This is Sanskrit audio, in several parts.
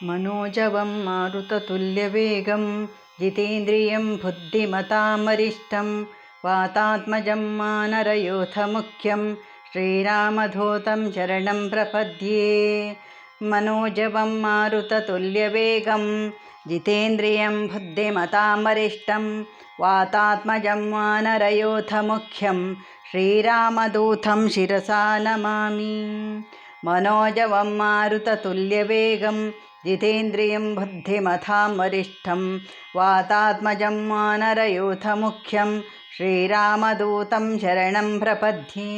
मनोजवं मारुततुल्यवेगं जितेन्द्रियं बुद्धिमतामरिष्टं वातात्मजं मानरयोथमुख्यं श्रीरामधूतं शरणं प्रपद्ये। मनोजवं मारुततुल्यवेगं जितेन्द्रियं बुद्धिमतामरिष्टं वातात्मजं वानरयोथमुख्यं श्रीरामदूतं शिरसा नमामि। मनोजवं मारुततुल्यवेगं जितेन्द्रियं बुद्धिमतां वरिष्ठं वातात्मजं वानरयूथमुख्यं श्रीरामदूतं शरणं प्रपद्ये।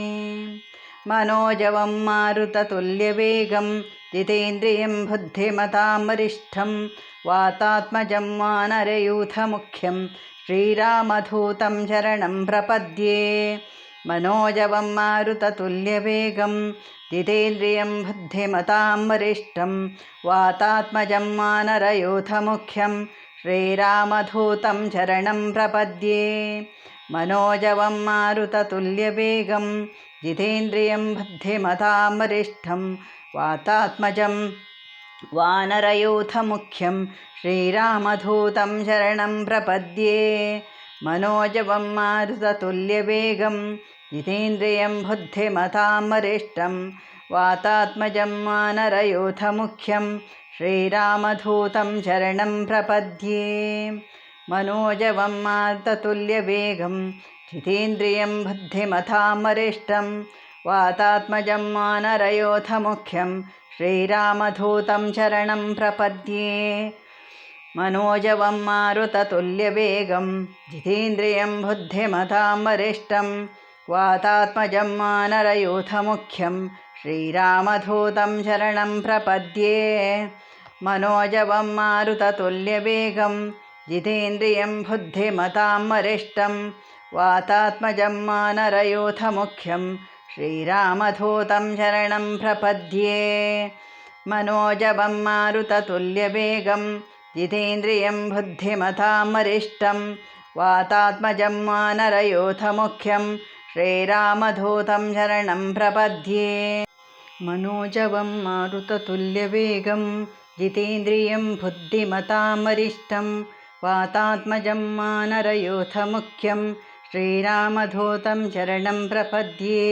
मनोजवं मारुततुल्यवेगं जितेन्द्रियं बुद्धिमतां वरिष्ठं वातात्मजं वानरयूथमुख्यं श्रीरामदूतं शरणं प्रपद्ये। मनोजवं मारुततुल्यवेगं जितेन्द्रियं बुद्धिमतां वरिष्ठं वातात्मजं वानरयूथमुख्यं श्रीरामदूतं शरणं प्रपद्ये। मनोजवं मारुततुल्यवेगं जितेन्द्रियं बुद्धिमतां वरिष्ठं वातात्मजं वानरयूथमुख्यं श्रीरामदूतं शरणं प्रपद्ये। मनोजवं मारुततुल्यवेगं जितेन्द्रियं बुद्धिमतां वरिष्ठं वातात्मजं वानरयूथमुख्यं श्रीरामदूतं शरणं प्रपद्ये। मनोजवं मारुततुल्यवेगं जितेन्द्रियं बुद्धिमतां वरिष्ठं वातात्मजं वानरयूथमुख्यं श्रीरामदूतं शरणं प्रपद्ये। मनोजवं मारुततुल्यवेगं जितेन्द्रियं बुद्धिमतां वरिष्ठं वातात्मजं वानरयूथमुख्यं श्रीरामदूतं शरणं प्रपद्ये। मनोजवं मारुततुल्यवेगं जितेन्द्रियं बुद्धिमतां वरिष्ठं वातात्मजं वानरयूथमुख्यं श्रीरामदूतं शरणं प्रपद्ये। मनोजवं मारुततुल्यवेगं जितेन्द्रियं बुद्धिमतां वरिष्ठं वातात्मजं वानरयूथमुख्यं श्रीरामदूतं शरणं प्रपद्ये। मनोजवं मारुततुल्यवेगं जितेन्द्रियं बुद्धिमतां वरिष्ठं वातात्मजं वानरयूथमुख्यं श्रीरामदूतं शरणं प्रपद्ये।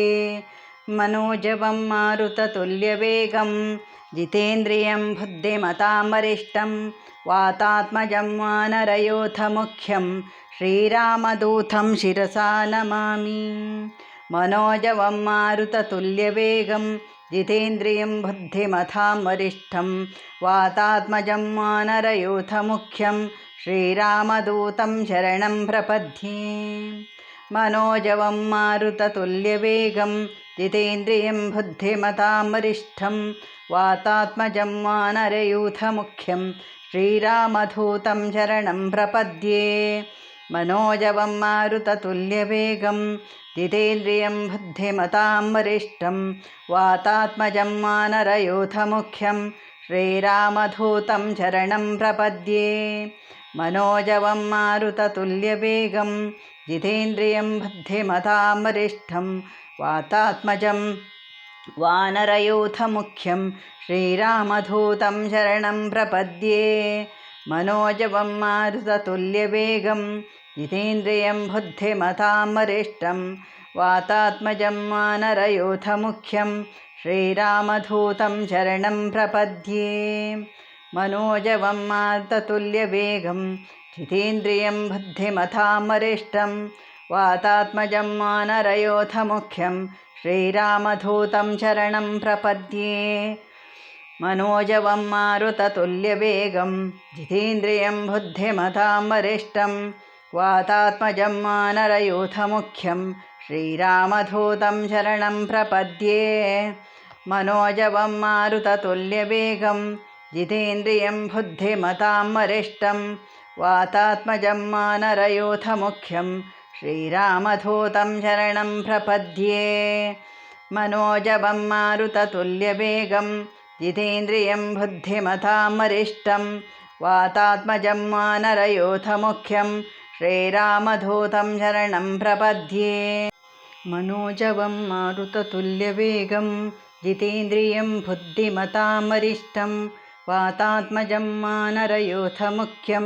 मनोजवं मारुततुल्यवेगं जितेन्द्रियं बुद्धिमतां वरिष्ठं वातात्मजं वानरयूथमुख्यं श्रीरामदूतं शिरसा नमामि। मनोजवं मारुततुल्यवेगं जितेन्द्रियं बुद्धिमतां वरिष्ठं वातात्मजं वानरयूथमुख्यं श्रीरामदूतं शरणं प्रपद्ये। मनोजवं मारुततुल्यवेगं जितेन्द्रियं बुद्धिमतां वरिष्ठं वातात्मजं वानरयूथमुख्यं श्रीरामदूतं शरणं प्रपद्ये। मनोजवं मारुततुल्यवेगं जितेन्द्रियं बुद्धिमतां वरिष्ठं वातात्मजं वानरयूथमुख्यं श्रीरामदूतं शरणं प्रपद्ये। मनोजवं मारुततुल्यवेगं जितेन्द्रियं बुद्धिमतां वरिष्ठं वातात्मजं वानरयूथमुख्यं श्रीरामदूतं शरणं प्रपद्ये। मनोजवं मारुततुल्यवेगं जितेन्द्रियं बुद्धिमतां वरिष्ठं वातात्मजं वानरयूथमुख्यं श्रीरामदूतं शरणं प्रपद्ये। मनोजवं मारुततुल्यवेगं जितेन्द्रियं बुद्धिमतां वरिष्ठं वातात्मजं वानरयूथमुख्यं श्रीरामदूतं शरणं प्रपद्ये। मनोजवं मारुततुल्यवेगं जितेन्द्रियं बुद्धिमतां वरिष्ठं वातात्मजं वानरयूथमुख्यं श्रीरामदूतं शरणं प्रपद्ये। मनोजवं मारुततुल्यवेगं जितेन्द्रियं बुद्धिमतां वरिष्ठं वातात्मजं वानरयूथमुख्यं श्रीरामदूतं शरणं प्रपद्ये। मनोजवं मारुततुल्यवेगं जितेन्द्रियं बुद्धिमतां वरिष्ठं वातात्मजं वानरयूथमुख्यं श्रीरामदूतं शरणं प्रपद्ये। मनोजवं मारुततुल्यवेगं जितेन्द्रियं बुद्धिमतां वरिष्ठं वातात्मजं वानरयूथमुख्यं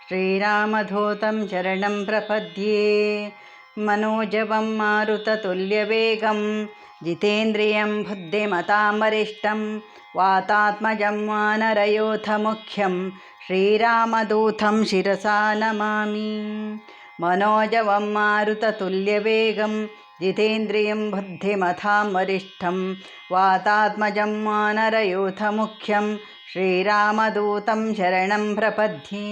श्रीरामधूतं शरणं प्रपद्ये मनोजवं मारुततुल्यवेगं जितेन्द्रियं बुद्धिमतां वरिष्ठं वातात्मजं वानरयूथमुख्यं श्रीरामदूतं शिरसा नमामि मनोजवं मारुततुल्यवेगं जितेन्द्रियं बुद्धिमतां वरिष्ठं वातात्मजं वानरयूथमुख्यं श्रीरामदूतं शरणं प्रपद्ये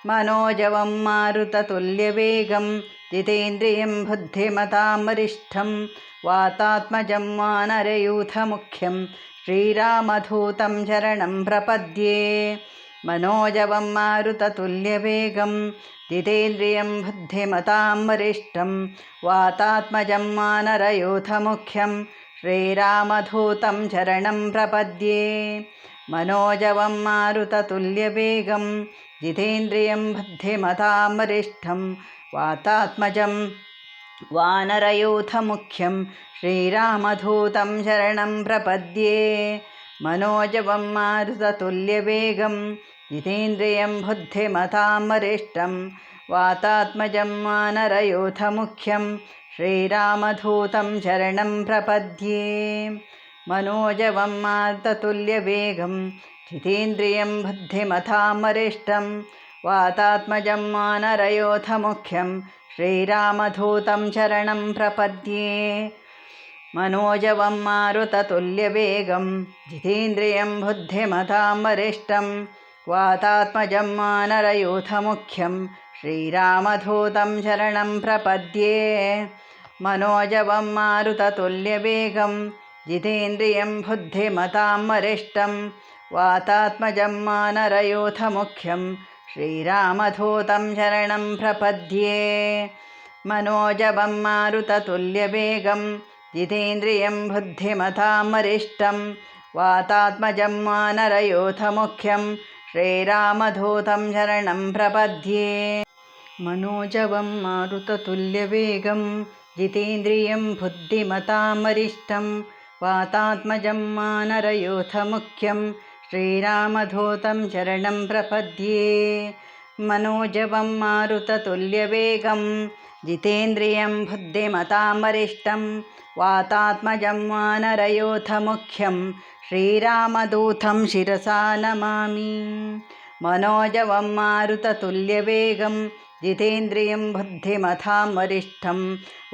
मनोजवं मारुततुल्यवेगं जितेन्द्रियं बुद्धिमतां वरिष्ठं वातात्मजं वानरयूथमुख्यं श्रीरामदूतं शरणं प्रपद्ये मनोजवं मारुततुल्यवेगं जितेन्द्रियं बुद्धिमतां वरिष्ठं वातात्मजं वानरयूथमुख्यं श्रीरामदूतं शरणं प्रपद्ये मनोजवं मारुततुल्यवेगं जितेन्द्रियं बुद्धिमतां वरिष्ठं वातात्मजं वानरयूथमुख्यं श्रीरामदूतं शरणं प्रपद्ये मनोजवं मारुततुल्यवेगं जितेन्द्रियं बुद्धिमतां वरिष्ठं वातात्मजं वानरयूथमुख्यं श्रीरामदूतं शरणं प्रपद्ये मनोजवं मारुततुल्यवेगं जितेन्द्रियं बुद्धिमतां वरिष्ठं वातात्मजं वानरयूथमुख्यं श्रीरामदूतं शरणं प्रपद्ये मनोजवं मारुततुल्यवेगं जितेन्द्रियं बुद्धिमतां वरिष्ठं वातात्मजं वानरयूथमुख्यं श्रीरामदूतं शरणं प्रपद्ये मनोजवं मारुततुल्यवेगं जितेन्द्रियं बुद्धिमतां वरिष्ठं वातात्मजं वानरयूथमुख्यं श्रीरामदूतं शरणं प्रपद्ये मनोजवं मारुततुल्यवेगं जितेन्द्रियं बुद्धिमतां वरिष्ठं वातात्मजं वानरयूथमुख्यं श्रीरामदूतं शरणं प्रपद्ये मनोजवं मारुततुल्यवेगं जितेन्द्रियं बुद्धिमतां वरिष्ठं वातात्मजं वानरयूथमुख्यं श्रीरामदूतं शरणं प्रपद्ये मनोजवं मारुततुल्यवेगं जितेन्द्रियं बुद्धिमतां वरिष्ठं वातात्मजं वानरयूथमुख्यं श्रीरामदूतं शिरसा नमामि मनोजवं मारुततुल्यवेगं जितेन्द्रियं बुद्धिमतां वरिष्ठं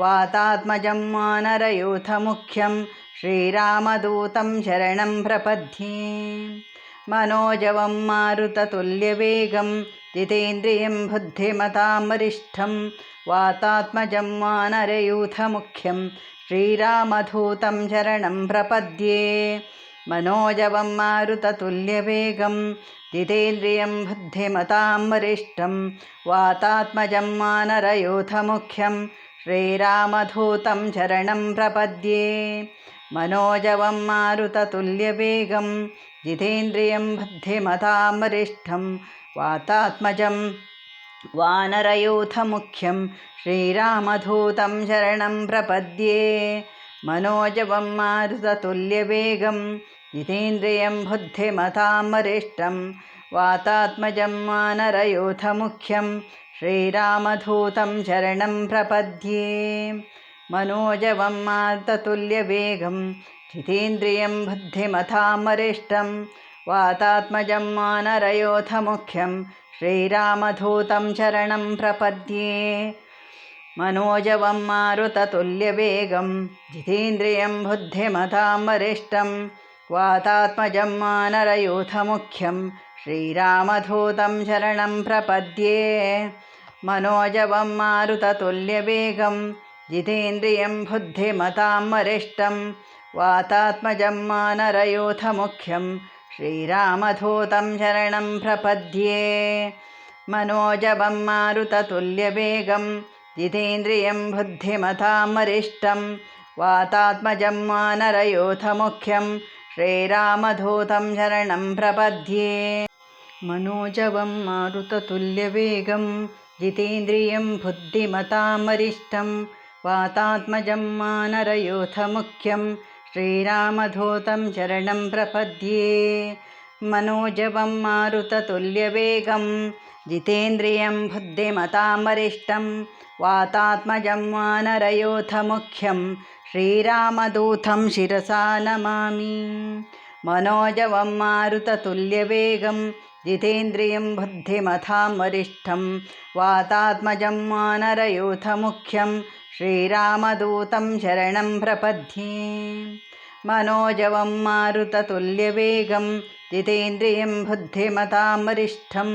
वातात्मजं वानरयूथमुख्यं श्रीरामदूतं शरणं प्रपद्ये मनोजवं मारुततुल्यवेगं जितेन्द्रियं बुद्धिमतां वरिष्ठं वातात्मजं वानरयूथमुख्यं श्रीरामदूतं शरणं प्रपद्ये मनोजवं मारुततुल्यवेगं जितेन्द्रियं बुद्धिमतां वरिष्ठं वातात्मजं वानरयूथमुख्यं श्रीरामदूतं शरणं प्रपद्ये मनोजवं मारुततुल्यवेगं जितेन्द्रियं बुद्धिमतां वरिष्ठं वातात्मजं वानरयूथमुख्यं श्रीरामदूतं शरणं प्रपद्ये मनोजवं मारुततुल्यवेगं जितेन्द्रियं बुद्धिमतां वरिष्ठं वातात्मजं वानरयूथमुख्यं श्रीरामदूतं शरणं प्रपद्ये मनोजवं मारुततुल्यवेगं जितेन्द्रियं बुद्धिमतां वरिष्ठं वातात्मजं वानरयूथमुख्यं श्रीरामदूतं शरणं प्रपद्ये मनोजवं मारुततुल्यवेगं जितेन्द्रियं बुद्धिमतां वरिष्ठं वातात्मजं वानरयूथमुख्यं श्रीरामदूतं शरणं प्रपद्ये मनोजवं मारुततुल्यवेगं जितेन्द्रियं बुद्धिमतां वरिष्ठं वातात्मजं वानरयूथमुख्यं श्रीरामदूतं शरणं प्रपद्ये मनोजवं मारुततुल्यवेगं जितेन्द्रियं बुद्धिमतां वरिष्ठं वातात्मजं वानरयूथमुख्यं श्रीरामदूतं शरणं प्रपद्ये मनोजवं मारुततुल्यवेगं जितेन्द्रियं बुद्धिमतां वरिष्ठं वातात्मजं वानरयूथमुख्यं श्रीरामदूतं शरणं प्रपद्ये मनोजवं मारुततुल्यवेगं जितेन्द्रियं बुद्धिमतां वरिष्ठं वातात्मजं वानरयूथमुख्यं श्रीरामदूतं शिरसा नमामि। मनोजवं मारुततुल्यवेगं जितेन्द्रियं बुद्धिमतां वरिष्ठं वातात्मजं वानरयूथमुख्यं श्रीरामदूतं शरणं प्रपद्ये। मनोजवं मारुततुल्यवेगं जितेन्द्रियं बुद्धिमतां वरिष्ठं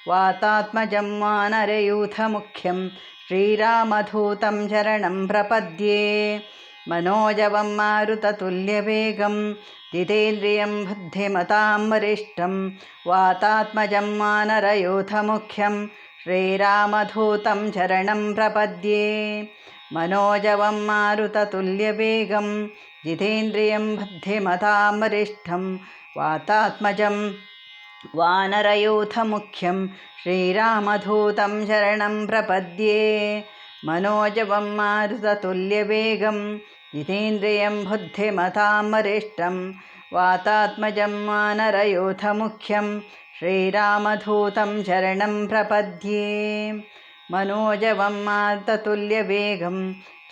वातात्मजं वानरयूथमुख्यं श्रीरामदूतं शरणं प्रपद्ये। मनोजवं मारुततुल्यवेगं जितेन्द्रियं बुद्धिमतां वरिष्ठं वातात्मजं वानरयूथमुख्यं श्रीरामदूतं शरणं प्रपद्ये। मनोजवं मारुततुल्यवेगं जितेन्द्रियं बुद्धिमतां वरिष्ठं वातात्मजं वानरयूथमुख्यं श्रीरामदूतं शरणं प्रपद्ये। मनोजवं मारुततुल्यवेगं जितेन्द्रियं बुद्धिमतां वरिष्ठं वातात्मजं वानरयूथमुख्यं श्रीरामदूतं शरणं प्रपद्ये। मनोजवं मारुततुल्यवेगं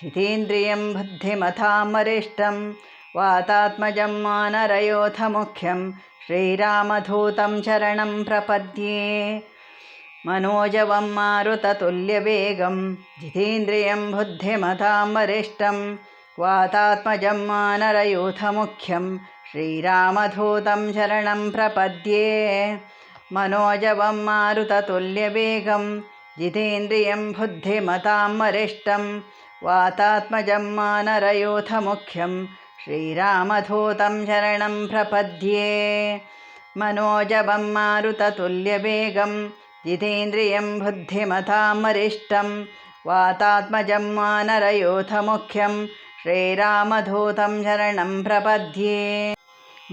जितेन्द्रियं बुद्धिमतां वरिष्ठं वातात्मजं वानरयूथमुख्यं श्रीरामदूतं शरणं प्रपद्ये। मनोजवं मारुततुल्यवेगं जितेन्द्रियं बुद्धिमतां वरिष्ठं वातात्मजं वानरयूथमुख्यं श्रीरामदूतं शरणं प्रपद्ये। मनोजवं मारुततुल्यवेगं जितेन्द्रियं बुद्धिमतां वरिष्ठं वातात्मजं वानरयूथमुख्यं श्रीरामदूतं शरणं प्रपद्ये। मनोजवं मारुततुल्यवेगं जितेन्द्रियं बुद्धिमतां वरिष्ठं वातात्मजं वानरयूथमुख्यं श्रीरामदूतं शरणं प्रपद्ये।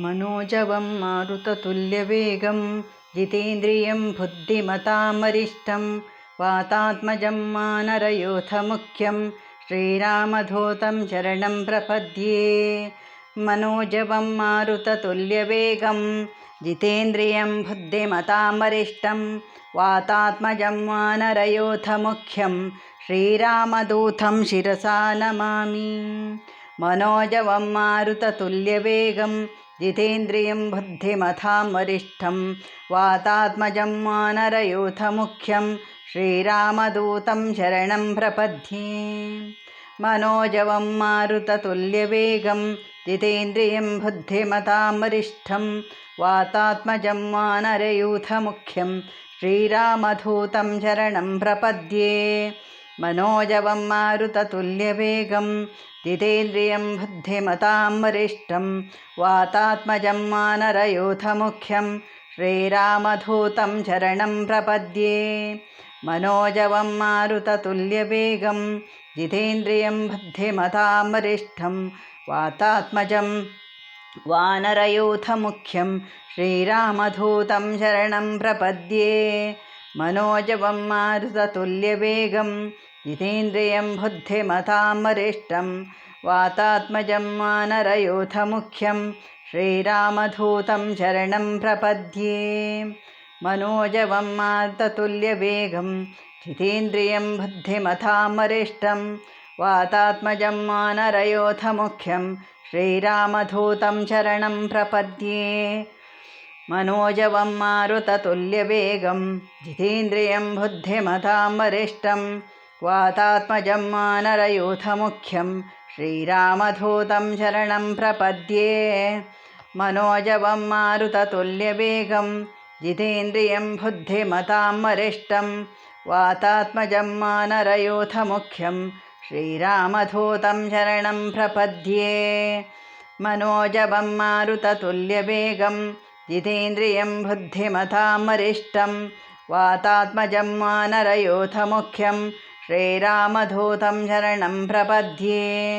मनोजवं मारुततुल्यवेगं जितेन्द्रियं बुद्धिमतां वरिष्ठं वातात्मजं वानरयूथमुख्यं श्रीरामदूतं शरणं प्रपद्ये। मनोजवं मारुततुल्यवेगं जितेन्द्रियं बुद्धिमतां वरिष्ठं वातात्मजं वानरयूथमुख्यं श्रीरामदूतं शिरसा नमामि। मनोजवं मारुततुल्यवेगं जितेन्द्रियं बुद्धिमतां वरिष्ठं वातात्मजं वानरयूथमुख्यं श्रीरामदूतं शरणं प्रपद्ये। मनोजवं मारुततुल्यवेगं जितेन्द्रियं बुद्धिमतां वरिष्ठं वातात्मजं वानरयूथमुख्यं श्रीरामदूतं शरणं प्रपद्ये। मनोजवं मारुततुल्यवेगं जितेन्द्रियं बुद्धिमतां वरिष्ठं वातात्मजं वानरयूथमुख्यं श्रीरामदूतं शरणं प्रपद्ये। मनोजवं मारुततुल्यवेगं जितेन्द्रियं बुद्धिमतां वरिष्ठं वातात्मजं वानरयूथमुख्यं श्रीरामदूतं शरणं प्रपद्ये। मनोजवं मारुततुल्यवेगं जितेन्द्रियं बुद्धिमतां वरिष्ठं वातात्मजं वानरयूथमुख्यं श्रीरामदूतं शरणं प्रपद्ये। मनोजवं मारुततुल्यवेगं जितेन्द्रियं बुद्धिमतां वरिष्ठं वातात्मजं वानरयूथमुख्यं श्रीरामदूतं शरणं प्रपद्ये। मनोजवं मारुततुल्यवेगं जितेन्द्रियं बुद्धिमतां वरिष्ठं वातात्मजं वानरयूथमुख्यं श्रीरामदूतं शरणं प्रपद्ये। मनोजवं मारुततुल्यवेगं जितेन्द्रियं बुद्धिमतां वरिष्ठं वातात्मजं वानरयूथमुख्यं श्रीरामदूतं शरणं प्रपद्ये। मनोजवं मारुततुल्यवेगं जितेन्द्रियं बुद्धिमतां वरिष्ठं वातात्मजं वानरयूथमुख्यं श्रीरामदूतं शरणं प्रपद्ये।